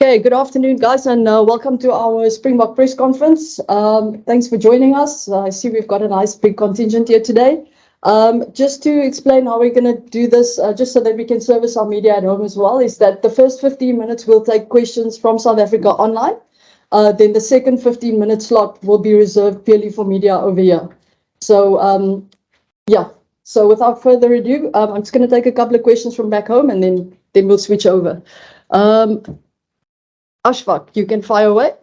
Okay, good afternoon, guys, and welcome to our Springbok press conference. Thanks for joining us. I see we've got a nice big contingent here today. Just to explain how we're going to do this, just so that we can service our media at home as well, is that the first 15 minutes we'll take questions from South Africa online. Then the second 15-minute slot will be reserved purely for media over here. So, yeah. So without further ado, I'm just going to take a couple of questions from back home, and then we'll switch over. Ashfaq, you can fire away.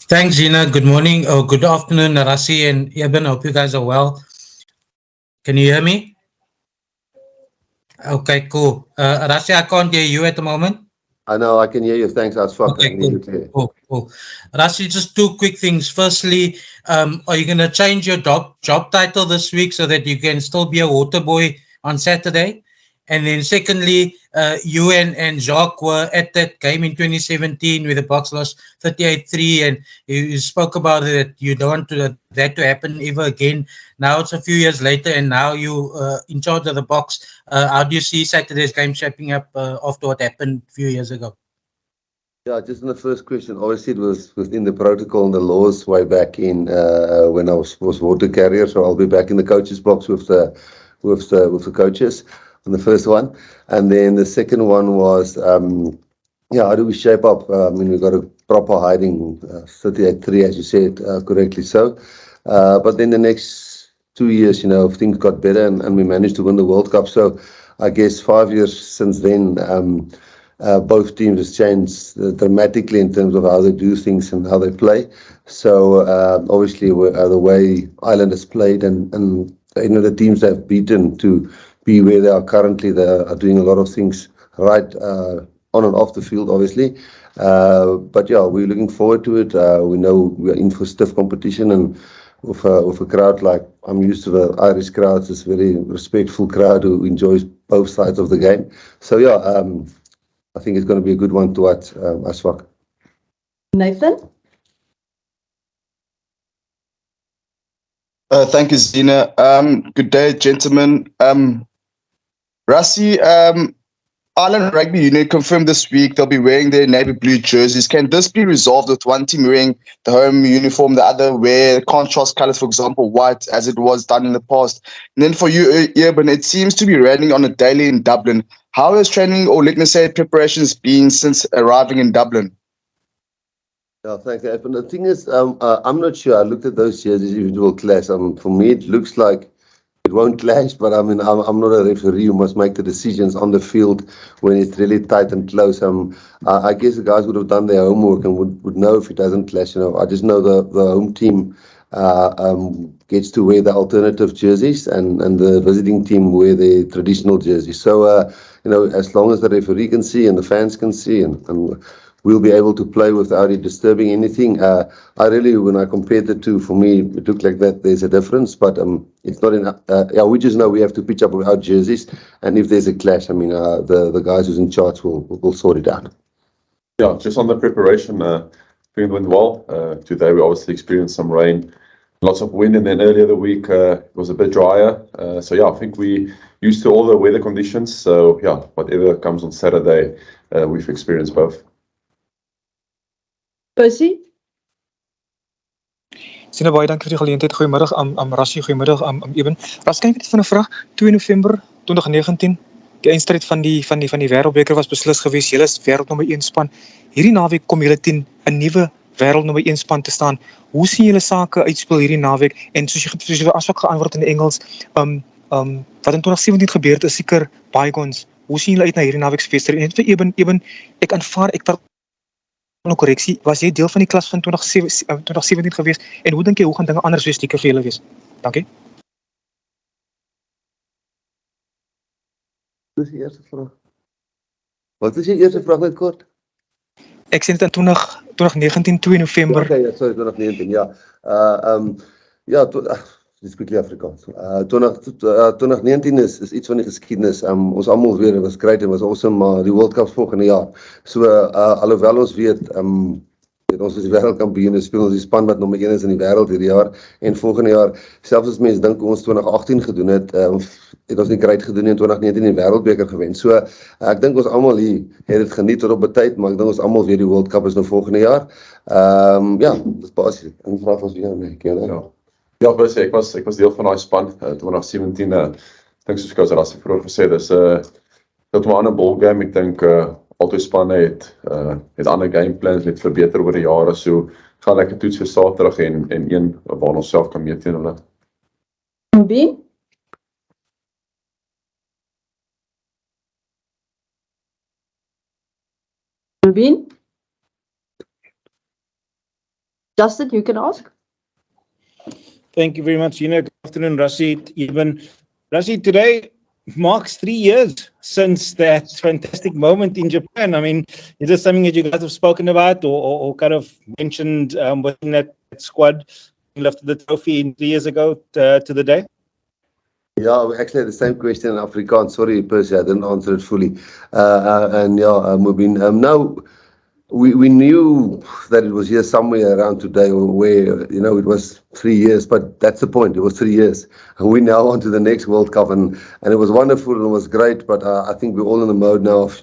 Thanks, Gina. Good morning or good afternoon, Rassie and Eben. Hope you guys are well. Can you hear me? Okay, cool. Rassie, I can't hear you at the moment. I know, I can hear you. Thanks, Ashfaq. Okay, cool. Rassie, just two quick things. Firstly, are you going to change your job title this week so that you can still be a water boy on Saturday? And then secondly, you and Jacques were at that game in 2017 where the Boks lost 38-3, and you spoke about it, that you don't want that to happen ever again. Now it's a few years later, and now you in charge of the Boks. How do you see Saturday's game shaping up after what happened a few years ago? Yeah, just in the first question, obviously it was within the protocol and the laws way back in when I was water carrier, so I'll be back in the coaches box with the coaches on the first one. And then the second one was, how do we shape up? I mean, we've got a proper hiding, 38-3, as you said, correctly so. But then the next 2 years, things got better and we managed to win the World Cup. So I guess 5 years since then, both teams has changed dramatically in terms of how they do things and how they play. So obviously the way Ireland has played and the teams they've beaten to be where they are currently, they are doing a lot of things right on and off the field, obviously. But yeah, we're looking forward to it. We know we're in for stiff competition, and with a crowd like I'm used to, the Irish crowds, it's a very respectful crowd who enjoys both sides of the game. So yeah, I think it's going to be a good one to watch, Ashfaq. Nathan? Thank you, Zina. Good day, gentlemen. Rassie, Ireland Rugby Union confirmed this week they'll be wearing their navy blue jerseys. Can this be resolved with one team wearing the home uniform, the other wear contrast colours, for example, white, as it was done in the past? And then for you, Eben, it seems to be raining on a daily in Dublin. How has training, or let me say preparations, been since arriving in Dublin? Yeah, thanks, Eben. The thing is, I'm not sure. I looked at those jerseys, if it will clash. For me, it looks like it won't clash, but I mean, I'm not a referee who must make the decisions on the field when it's really tight and close. I guess the guys would have done their homework and would know if it doesn't clash. I just know the home team gets to wear the alternative jerseys, and the visiting team wear the traditional jerseys. So, as long as the referee can see and the fans can see, and we'll be able to play without it disturbing anything. I really, when I compared the two, for me, it looked like that there's a difference, but it's not enough. We just know we have to pitch up with our jerseys, and if there's a clash, I mean, the guys who's in charge will sort it out. Yeah, just on the preparation, I think it went well. Today we obviously experienced some rain, lots of wind, and then earlier the week it was a bit drier. So yeah, I think we used to all the weather conditions. So yeah, whatever comes on Saturday, we've experienced both. Percy? Sien baie dankie vir die geleentheid. Goeiemiddag Rassie, goeiemiddag Eben. Ras, kan ek net van 'n vraag? 2 November 2019, die eindstryd van die Wêreldbeker was beslis geweest. Julle is wêreldnommer 1 span. Hierdie naweek kom julle teen 'n nuwe wêreldnommer 1 span te staan. Hoe sien julle sake uitspeel hierdie naweek? En soos jy Ashfaq geantwoord in die Engels, wat in 2017 gebeur het is seker bygones. Hoe sien julle uit na hierdie naweek se wedstryd? En vir Eben, ek aanvaar nog korreksie, was jy deel van die klas van 2017 geweest, en hoe dink jy, hoe gaan dinge anders wees vir julle wees? Dankie. Wat is die eerste vraag? Wat is die eerste vraag net kort? Ek sê dit in 2019, 2 November. Okay, sorry, 2019, ja. Dis quickly Afrikaans. 2019 is iets van die geskiedenis. Ons almal weet, dit was great, het was awesome, maar die World Cup volgende jaar. So, alhoewel ons weet, Ons is wêreldkampioene, speel ons die span wat nommer 1 is in die wêreld hierdie jaar en volgende jaar, selfs as mense dink ons 2018 gedoen het, het ons nie great gedoen in 2019 die wêreldbeker gewen. So ek dink ons almal hier het dit geniet tot op 'n tyd, maar ek dink ons almal weet die World Cup is nou volgende jaar. Ja, dis basies. En vraag ons weer nee, Ja, bus, ek was deel van daai span 2017. Ek dink soos Rassie vroeër gesê, dis dat 'n ander ballgame. Ek dink altyd spanne het ander gameplans net verbeter oor die jare. So gaan lekker toets vir Saterdag en een waar ons self kan meet teen hulle. Wie? Rubin? Justin, you can ask. Thank you very much, Gina. Good afternoon, Rassie Eben. Rassie, today marks 3 years since that fantastic moment in Japan. I mean, is this something that you guys have spoken about or kind of mentioned within that squad? You lifted the trophy 3 years ago to the day? Yeah, we actually had the same question in Afrikaans. Sorry, Percy, I didn't answer it fully. Mubin, no, we knew that it was here somewhere around today where, it was 3 years, but that's the point. It was 3 years. And we're now on to the next World Cup, and it was wonderful and it was great, but I think we're all in the mode now of,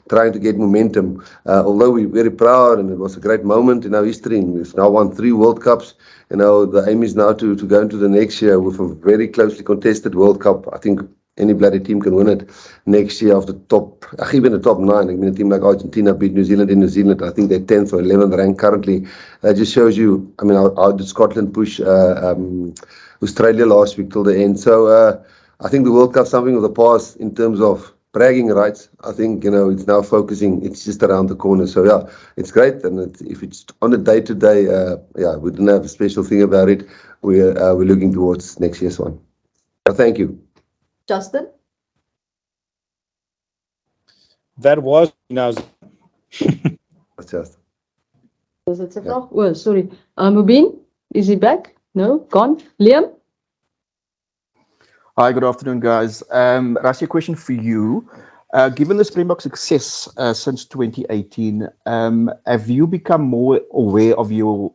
trying to get momentum. Although we're very proud and it was a great moment in our history, and we've now won 3 World Cups. The aim is now to go into the next year with a very closely contested World Cup. I think any bloody team can win it next year of the top, even the top 9. I mean, a team like Argentina beat New Zealand in New Zealand. I think they're 10th or 11th ranked currently. That just shows you, I mean, how did Scotland push Australia last week till the end. So I think the World Cup is something of the past in terms of bragging rights. I think, it's now focusing, it's just around the corner. So yeah, it's great. And if it's on a day-to-day, we didn't have a special thing about it. We're looking towards next year's one. So thank you. Justin? That was now. That's just. Was it yeah. Oh, sorry. Mubin, is he back? No, gone. Liam? Hi, good afternoon, guys. Rassie, a question for you. Given the Springbok success since 2018, have you become more aware of your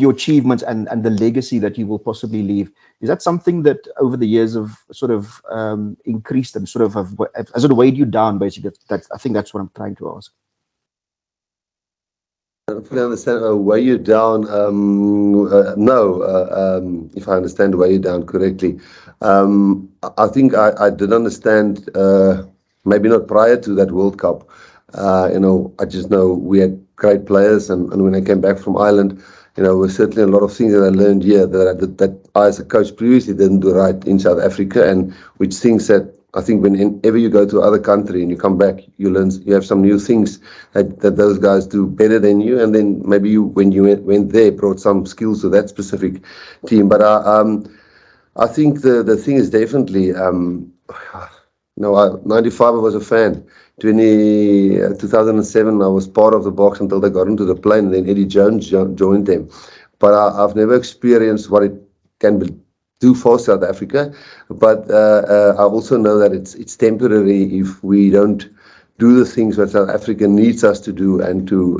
achievements and the legacy that you will possibly leave? Is that something that over the years have sort of increased and sort of has it weighed you down, basically? I think that's what I'm trying to ask. I don't fully understand. Weigh you down? No, if I understand weigh you down correctly. I think I did understand, maybe not prior to that World Cup. I just know we had great players, and when I came back from Ireland, there's certainly a lot of things that I learned here that I as a coach previously didn't do right in South Africa, and which things that I think whenever you go to other country and you come back, you have some new things that those guys do better than you, and then maybe you, when you went there, brought some skills to that specific team. But I think the thing is definitely, 95 I was a fan. 2007 I was part of the box until they got into the plane, and then Eddie Jones joined them. But I've never experienced what it can do for South Africa. But I also know that it's temporary if we don't do the things that South Africa needs us to do, and to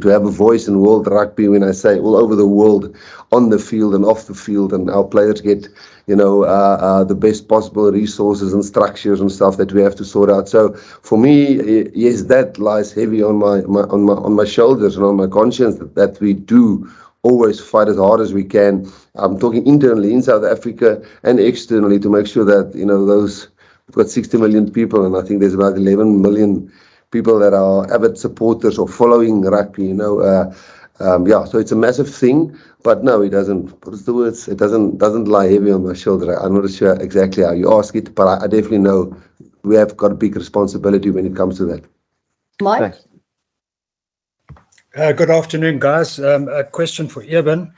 have a voice in world rugby. When I say all over the world, on the field and off the field, and our players get the best possible resources and structures and stuff that we have to sort out. So for me, yes, that lies heavy on my shoulders and on my conscience, that we do always fight as hard as we can. I'm talking internally in South Africa and externally to make sure that we've got 60 million people, and I think there's about 11 million people that are avid supporters or following rugby. So it's a massive thing. But no, it doesn't. What is the words? It doesn't lie heavy on my shoulder. I'm not sure exactly how you ask it, but I definitely know we have got a big responsibility when it comes to that. Mike? Good afternoon, guys. A question for Eben.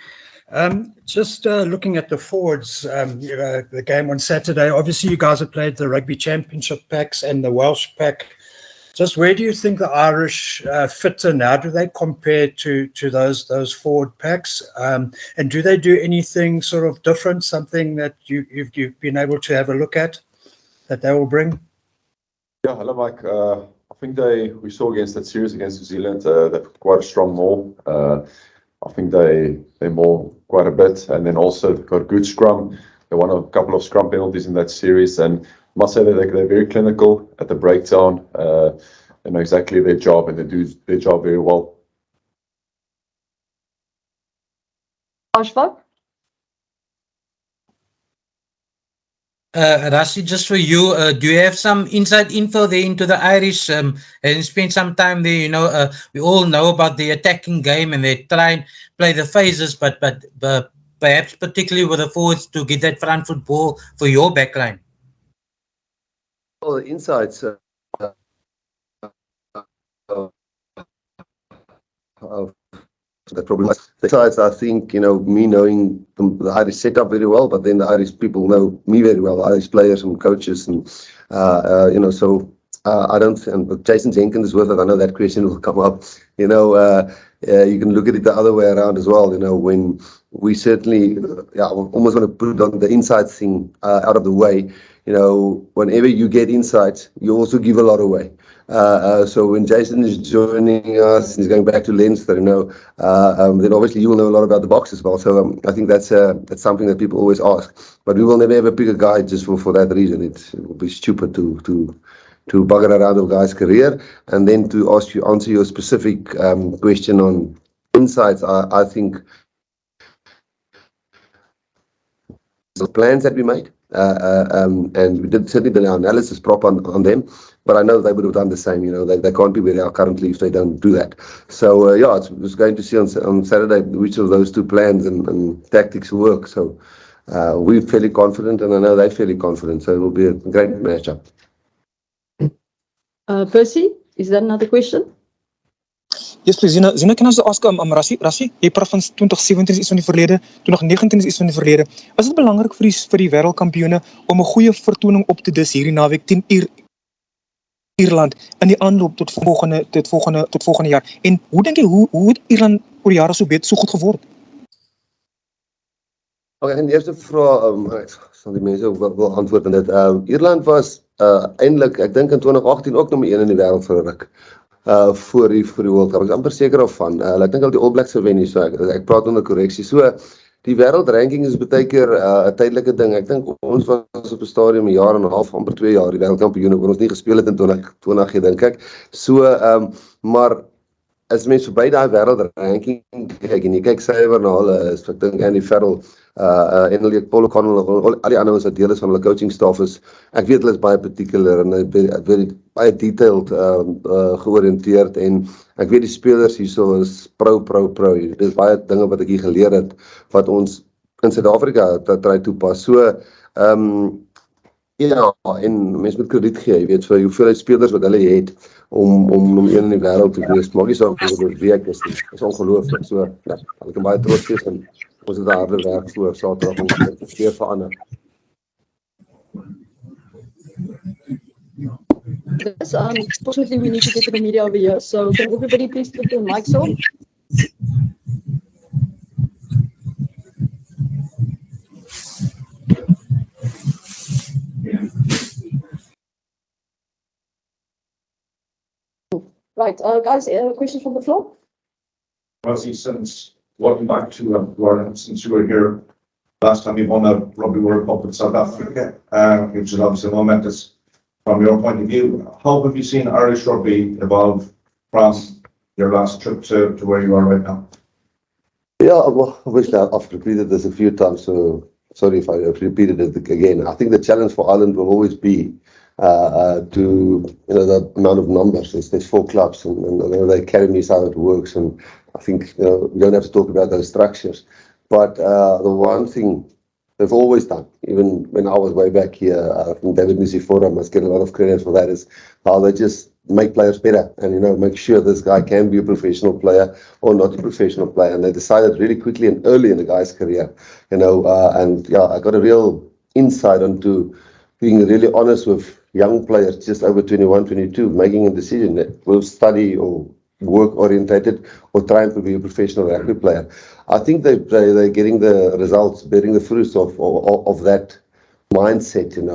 Just looking at the forwards, the game on Saturday, obviously you guys have played the Rugby Championship packs and the Welsh pack. Just where do you think the Irish fit in? How do they compare to those forward packs? And do they do anything sort of different, something that you've been able to have a look at that they will bring? Yeah, hello, Mike. I think we saw against that series against New Zealand, they've quite a strong maul. I think they maul quite a bit, and then also they've got a good scrum. They won a couple of scrum penalties in that series, and I must say that they're very clinical at the breakdown. They know exactly their job, and they do their job very well. Ashfaq? Rassie, just for you, do you have some inside info there into the Irish? And spend some time there. We all know about the attacking game, and they try and play the phases, but perhaps particularly with the forwards to get that front foot ball for your backline. Well, the insights. That probably besides, I think me knowing the Irish setup very well, but then the Irish people know me very well, Irish players and coaches, and so I don't. And Jason Jenkins is with it. I know that question will come up. You can look at it the other way around as well. When we certainly, I almost want to put on the insights thing out of the way. Whenever you get insights, you also give a lot away. So when Jason is joining us, he's going back to Leinster, then obviously you will know a lot about the box as well. So I think that's something that people always ask. But we will never ever pick a guy just for that reason. It would be stupid to bugger around a guy's career. And then to answer your specific question on insights, I think the plans that we made, and we certainly did our analysis proper on them, but I know they would have done the same. They can't be where they are currently if they don't do that. So it's going to see on Saturday which of those two plans and tactics work. So we're fairly confident, and I know they're fairly confident, so it will be a great matchup. Percy, is that another question? Yes, please. Zina, can I also ask Rassie? Rassie, jy praat van 2017 is iets van die verlede, 2019 is iets van die verlede. Was dit belangrik vir die wêreldkampioene om 'n goeie vertoning op te dis hierdie naweek 10 uur Ierland in die aanloop tot volgende jaar? En hoe dink jy hoe het Ierland oor jare so goed geword? Okay, en die eerste vraag, sal die mense ook wil antwoord aan dit. Ierland was eintlik, ek dink in 2018 ook nommer 1 in die wêreld vir 'n ruk. Voor die World Cup. Ek is amper seker daarvan. Ek dink al die All Blacks sou wen nie, so ek praat onder korreksie. So die wêreldranking is baie keer 'n tydelike ding. Ek dink ons was op 'n stadium 1 jaar en 'n half, amper 2 jaar die wêreldkampioene, waar ons nie gespeel het in 2020, dink ek. So maar as mens verby daai wêreldranking kyk en jy kyk suiwer na hulle, ek dink Andy Farrell, en Paul O'Connell, al die ander wat deel is van hulle coaching staff is, ek weet hulle is baie particular en baie detailed georiënteerd, en ek weet die spelers hierso is pro. Dit is baie dinge wat ek hier geleer het wat ons in Suid-Afrika try toepas. So en mense moet krediet gee, jy weet, vir hoeveel spelers wat hulle het om nommer 1 in die wêreld te wees. Maak nie saak hoe dit week is nie. Dit is ongelooflik. So ek kan baie trots wees en ons het harde werk voor Saterdag om dit weer verander. Yes, unfortunately we need to get to the media over here. So can everybody please put their mics on? Right, guys, questions from the floor? Rassie, welcome back to Lorna, since you were here last time you won a Rugby World Cup in South Africa, which is obviously momentous from your point of view. How have you seen Irish rugby evolve from your last trip to where you are right now? Yeah, well, obviously I've repeated this a few times, so sorry if I repeated it again. I think the challenge for Ireland will always be the amount of numbers. There's 4 clubs, and the academy is how it works, and I think we don't have to talk about those structures. But the one thing they've always done, even when I was way back here, from David Musifora, must get a lot of credit for that, is how they just make players better and make sure this guy can be a professional player or not a professional player. And they decided really quickly and early in the guy's career, I got a real insight into being really honest with young players just over 21, 22, making a decision that will study or work orientated or trying to be a professional rugby player. I think they're getting the results, bearing the fruits of that mindset, and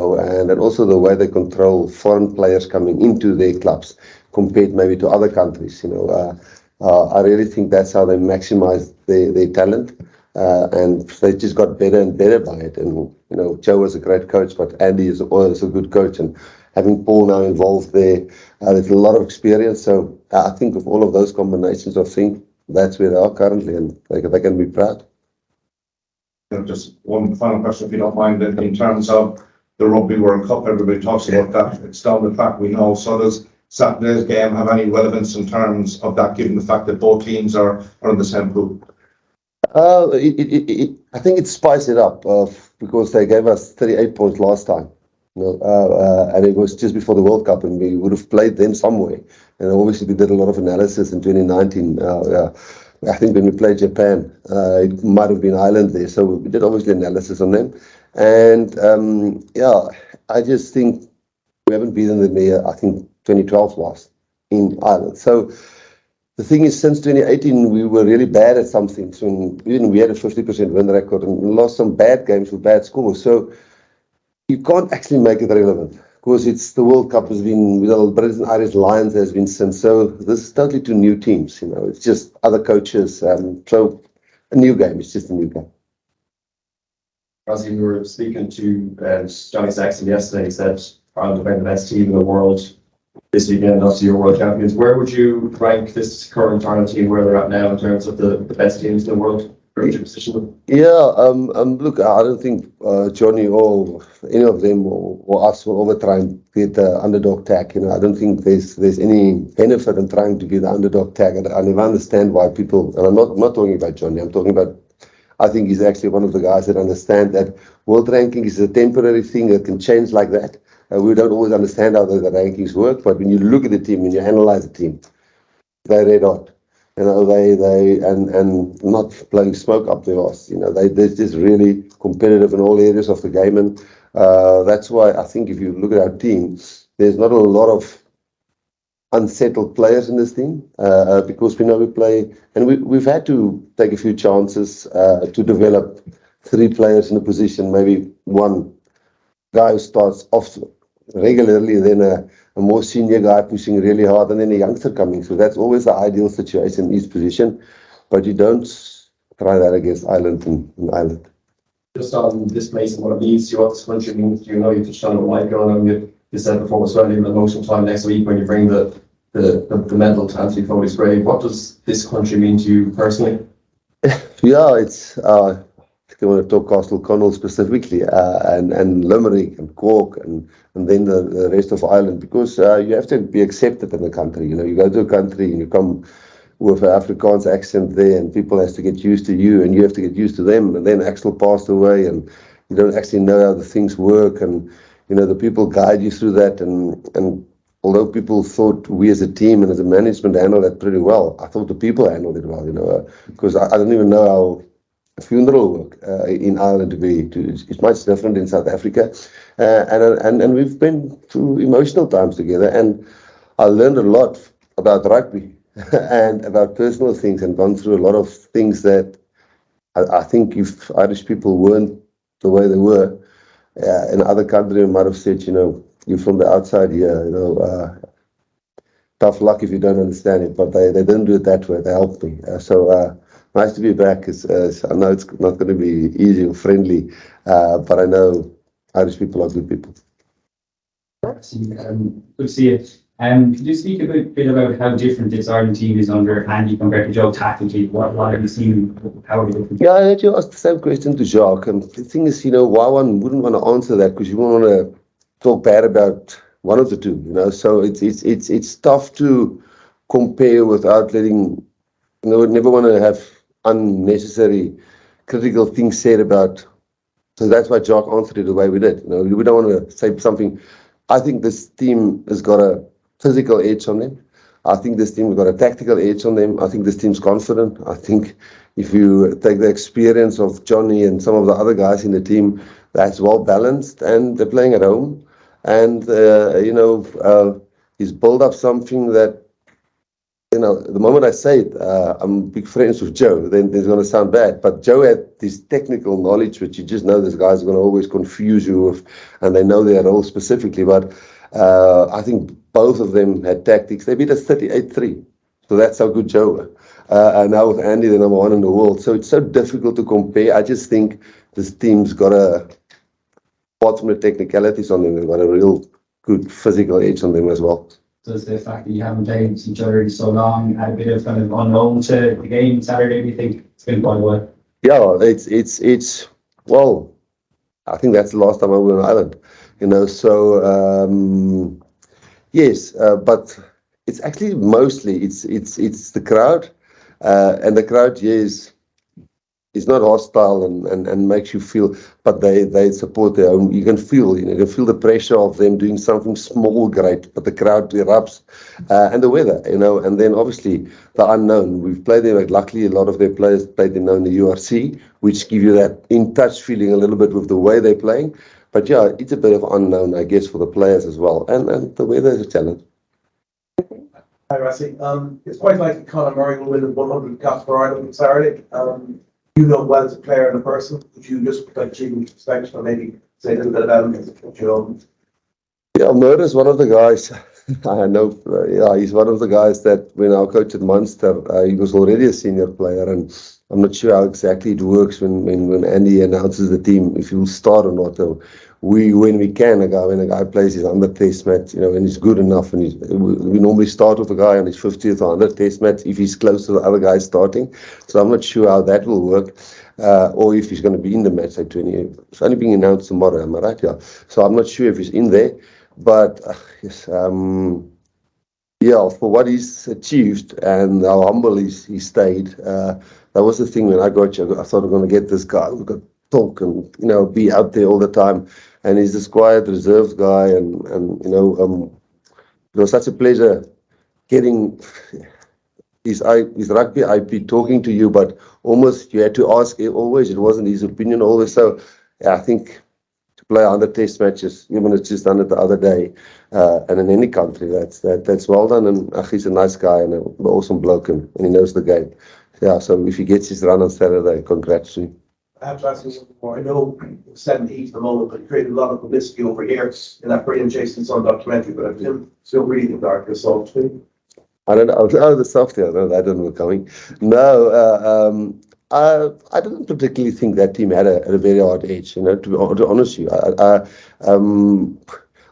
also the way they control foreign players coming into their clubs. compared maybe to other countries. I really think that's how they maximize their talent. And they just got better and better by it. And, Joe was a great coach, but Andy is always a good coach. And having Paul now involved there, there's a lot of experience. So I think of all of those combinations of things, that's where they are currently, and they can be proud. Just one final question, if you don't mind, in terms of the Rugby World Cup, everybody talks about that. It's down the track, we know. So does Saturday's game have any relevance in terms of that, given the fact that both teams are in the same pool? I think it spiced it up because they gave us 38 points last time. And it was just before the World Cup, and we would have played them somewhere. And obviously, we did a lot of analysis in 2019. I think when we played Japan, it might have been Ireland there. So we did obviously analysis on them. And I just think we haven't beaten them here. I think 2012 last in Ireland. So the thing is, since 2018, we were really bad at some things. We had a 50% win record and lost some bad games with bad scores. So you can't actually make it relevant because it's the World Cup has been with the British and Irish Lions has been since. So this is totally two new teams. It's just other coaches. So a new game. It's just a new game. Rassie, we were speaking to Johnny Sexton yesterday. He said Ireland are the best team in the world this weekend. Obviously, you're world champions. Where would you rank this current Ireland team where they're at now in terms of the best teams in the world? Where would you position them? Look, I don't think Johnny or any of them or us will ever try and get the underdog tag. I don't think there's any benefit in trying to get the underdog tag. I never understand why people, and I'm not talking about Johnny, I'm talking about, I think he's actually one of the guys that understand that world ranking is a temporary thing that can change like that. We don't always understand how the rankings work, but when you look at the team, when you analyze the team, they're red hot. And not blowing smoke up their arse. They're just really competitive in all areas of the game, and that's why I think if you look at our team, there's not a lot of unsettled players in this team because we know we play, and we've had to take a few chances to develop 3 players in a position, maybe one guy who starts off regularly, then a more senior guy pushing really hard, and then a youngster coming. So that's always the ideal situation in each position, but you don't try that against Ireland in Ireland. Just on this place and what it means to you, what this country means to you. You touched on it with Michael, and you said before as well, even emotional time next week when you bring the medal to Anthony Foley's grave. What does this country mean to you personally? It's I want to talk Castle Connell specifically, and Limerick and Cork and then the rest of Ireland, because you have to be accepted in the country. You go to a country and you come with an Afrikaans accent there, and people have to get used to you, and you have to get used to them. And then Axel passed away, and you don't actually know how the things work, and the people guide you through that. And although people thought we as a team and as a management handled that pretty well, I thought the people handled it well. Because I don't even know how funeral work in Ireland it's much different in South Africa, and we've been through emotional times together, and I learned a lot about rugby and about personal things, and gone through a lot of things that I think if Irish people weren't the way they were in other countries, might have said, you're from the outside here, tough luck if you don't understand it, but they didn't do it that way. They helped me. Nice to be back. I know it's not going to be easy or friendly, but I know Irish people are good people. Good to see you. Could you speak a bit about how different this Ireland team is under Andy compared to Joe tactically? What have you seen? How are you different? Yeah, I had you ask the same question to Jacques, and the thing is, why one wouldn't want to answer that, because you wouldn't want to talk bad about one of the two, So it's tough to compare without letting. Never want to have unnecessary critical things said about. So that's why Jacques answered it the way we did. We don't want to say something. I think this team has got a physical edge on them. I think this team has got a tactical edge on them. I think this team's confident. I think if you take the experience of Johnny and some of the other guys in the team, that's well balanced, and they're playing at home. And he's built up something that. The moment I say it, I'm big friends with Joe, then it's going to sound bad. But Joe had this technical knowledge, which you just know this guys are going to always confuse you with, and they know their role specifically. But I think both of them had tactics. They beat us 38-3. So that's how good Joe were. And now with Andy, the number one in the world. So it's so difficult to compare. I just think this team's got apart from the technicalities on them, they've got a real good physical edge on them as well. Does the fact that you haven't played each other in so long add a bit of kind of unknown to the game Saturday? Do you think it's been quite a while? Yeah, it's well, I think that's the last time I was on Ireland, so yes, but it's actually mostly it's the crowd, and the crowd, yes, is not hostile and makes you feel, but they support their own. You can feel, you can feel the pressure of them doing something small, great, but the crowd erupts, and the weather, and then obviously the unknown. We've played them, luckily a lot of their players played in the URC, which give you that in-touch feeling a little bit with the way they're playing. But yeah, it's a bit of unknown, I guess, for the players as well, and the weather is a challenge. Hi, Rassie. It's quite likely Conor Murray will win the 100 caps for Ireland on Saturday. You know well as a player and a person. Would you just like achieve respect or maybe say a little bit about him? Yeah, Murray's one of the guys. I know. Yeah, he's one of the guys that when our coach at Munster, he was already a senior player, and I'm not sure how exactly it works when Andy announces the team if he'll start or not. When a guy plays his 100 test match, and he's good enough, and we normally start with a guy on his 50th or 100th test match if he's close to the other guy starting. So I'm not sure how that will work, or if he's going to be in the match at 20. It's only being announced tomorrow, am I right? Yeah. So I'm not sure if he's in there, but yes, yeah, for what he's achieved and how humble he stayed. That was the thing when I got you. I thought I'm going to get this guy. We've got to talk and be out there all the time. And he's this quiet, reserved guy, and it was such a pleasure getting his rugby IP talking to you, but almost you had to ask always. It wasn't his opinion always. So yeah, I think to play 100 test matches, even it's just done it the other day, and in any country, that's well done. And he's a nice guy and an awesome bloke, and he knows the game. Yeah, so if he gets his run on Saturday, congrats to him. I have to ask you something more. I know 7-8 at the moment, but he created a lot of publicity over here in that brilliant Jason Sun documentary, but I'm still reading Dark Assault. I don't know. Oh, the software. No, that didn't coming. No, I didn't particularly think that team had a very hard edge. To be honest with you,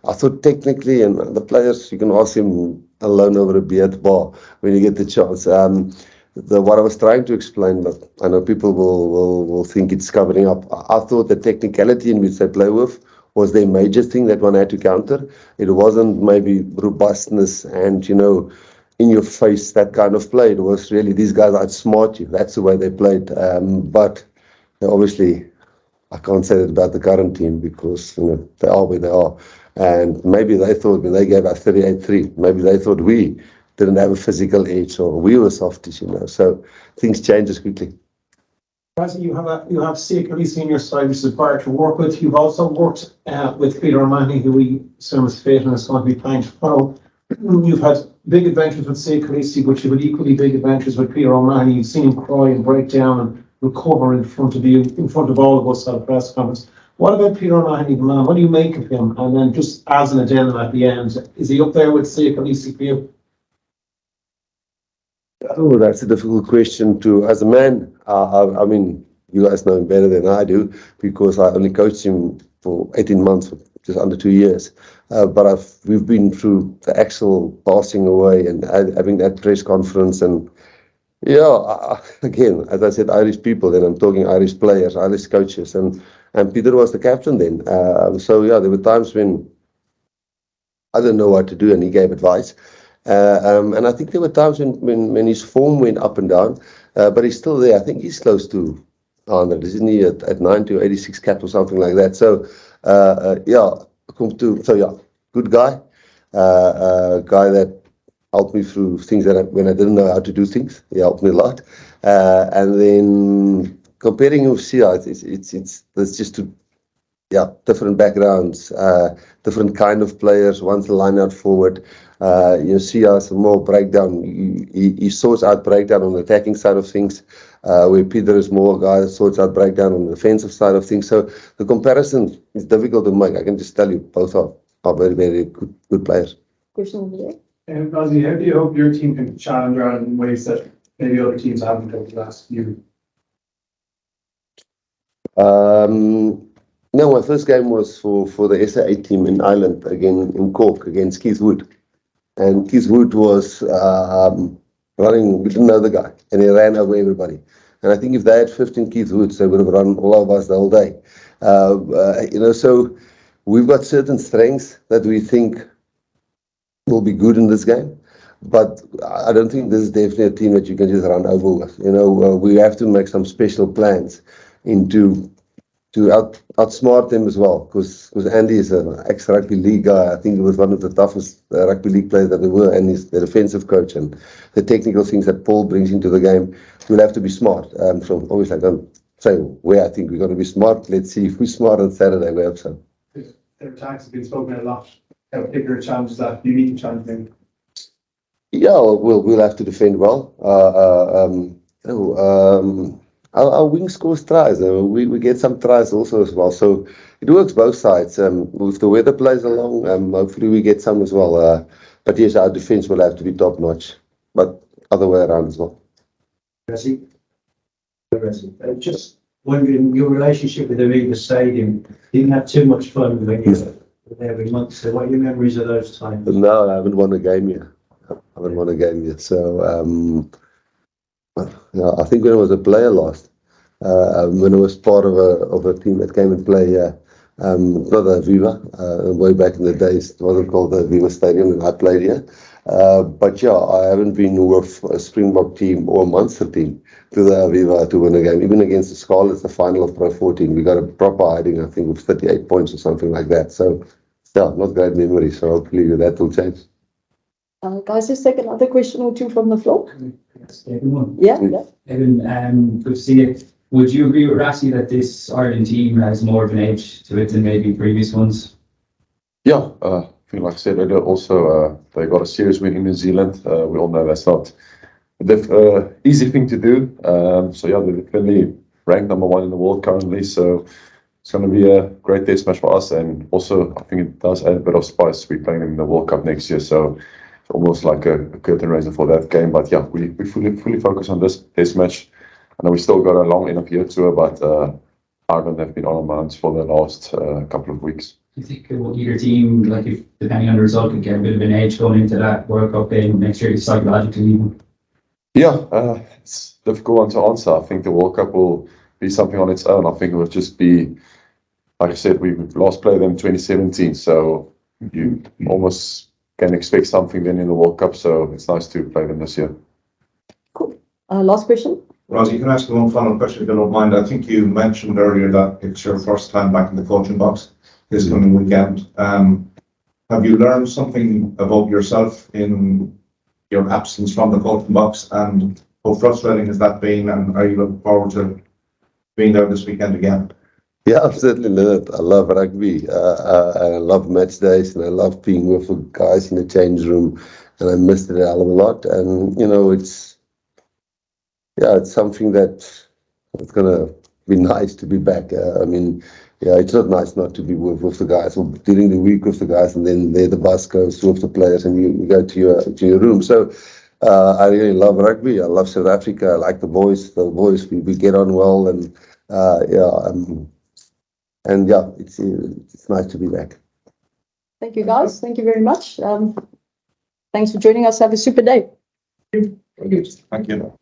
I thought technically, and the players, you can ask him alone over a beer at the bar when you get the chance. What I was trying to explain, but I know people will think it's covering up. I thought the technicality in which they play with was their major thing that one had to counter. It wasn't maybe robustness and, in your face, that kind of play. It was really, these guys outsmart you. That's the way they played. But obviously, I can't say that about the current team because, they are where they are. And maybe they thought when they gave us 38-3, maybe they thought we didn't have a physical edge or we were softish, So things change as quickly. Rassie, you have secretly senior side, which is required to work with. You've also worked with Peter O'Mahony, who we assume is fit and is going to be playing tomorrow. You've had big adventures with Say Khaleesi, but you've had equally big adventures with Peter O'Mahony. You've seen him cry and break down and recover in front of you, in front of all of us at a press conference. What about Peter O'Mahony, the man? What do you make of him? And then just as an addendum at the end, is he up there with Say Khaleesi for you? Oh, that's a difficult question to. As a man, I mean, you guys know him better than I do because I only coached him for 18 months, just under 2 years. But we've been through the actual passing away and having that press conference. And yeah, again, as I said, Irish people, then I'm talking Irish players, Irish coaches. And Peter was the captain then. So yeah, there were times when I didn't know what to do and he gave advice. And I think there were times when his form went up and down, but he's still there. I think he's close to 100, isn't he, at 90 or 86 caps or something like that. So, good guy, guy that helped me through things when I didn't know how to do things. He helped me a lot. And then comparing him with Sia, it's just to. Yeah, different backgrounds, different kind of players. One's a line-out forward. You see us more breakdown. He sorts out breakdown on the attacking side of things, where Peter is more a guy that sorts out breakdown on the defensive side of things. So the comparison is difficult to make. I can just tell you both are very, very good players. Question over there. And Rassie, how do you hope your team can challenge Ireland in ways that maybe other teams haven't over the last year? No, my first game was for the SA8 team in Ireland, again in Cork, against Keith Wood. And Keith Wood was running, we didn't know the guy, and he ran over everybody. And I think if they had 15 Keith Woods, they would have run all of us the whole day. So we've got certain strengths that we think will be good in this game. But I don't think this is definitely a team that you can just run over with. We have to make some special plans to outsmart them as well, because Andy is an ex-rugby league guy. I think he was one of the toughest rugby league players that there were, and he's the defensive coach, and the technical things that Paul brings into the game. We'll have to be smart. So obviously I don't say where I think we're going to be smart. Let's see if we're smart on Saturday. We hope so. Their attacks have been spoken a lot. How particular challenges that you need to challenge them? Yeah, we'll have to defend well. Our wing scores tries. We get some tries also as well. So it works both sides. If the weather plays along, hopefully we get some as well. But yes, our defense will have to be top notch. But other way around as well. Rassie, just wondering, your relationship with the Aviva Stadium, didn't have too much fun when you were there every month. So what are your memories of those times? No, I haven't won a game yet. So yeah, I think when I was a player last, when I was part of a team that came and play, not the Aviva, way back in the days, it wasn't called the Aviva Stadium, and I played here. But yeah, I haven't been with a Springbok team or a Munster team to the Aviva to win a game. Even against the Scarlets, the final of Pro 14, we got a proper hiding, I think, with 38 points or something like that. So yeah, not great memory. So hopefully that will change. Guys, let's take another question or two from the floor. Yes, everyone. Yeah. Evan, good to see you. Would you agree with Rassie that this Ireland team has more of an edge to it than maybe previous ones? Yeah, I think like I said earlier, also they got a serious win in New Zealand. We all know that's not the easy thing to do. So yeah, they're definitely ranked number 1 in the world currently. So it's going to be a great test match for us. And also, I think it does add a bit of spice. We're playing them in the World Cup next year. So it's almost like a curtain raiser for that game. But yeah, we fully focus on this test match. I know we still got a long end of year tour, but Ireland have been on our minds for the last couple of weeks. Do you think either team, like if depending on the result, could get a bit of an edge going into that World Cup game next year, psychologically even? Yeah, it's a difficult one to answer. I think the World Cup will be something on its own. I think it will just be, like I said, we last played them in 2017, so you almost can expect something then in the World Cup. So it's nice to play them this year. Cool. Last question. Rassie, can I ask you one final question if you don't mind? I think you mentioned earlier that it's your first time back in the coaching box this coming weekend. Have you learned something about yourself in your absence from the coaching box, and how frustrating has that been, and are you looking forward to being there this weekend again? Yeah, I've certainly learned. I love rugby. I love match days, and I love being with the guys in the change room, and I missed it a hell of a lot. And it's something that it's gonna be nice to be back. It's not nice not to be with the guys, or during the week with the guys, and then the bus goes with the players, and you go to your room. So I really love rugby. I love South Africa. I like the boys. We get on well, and it's nice to be back. Thank you, guys. Thank you very much. Thanks for joining us. Have a super day. Thank you.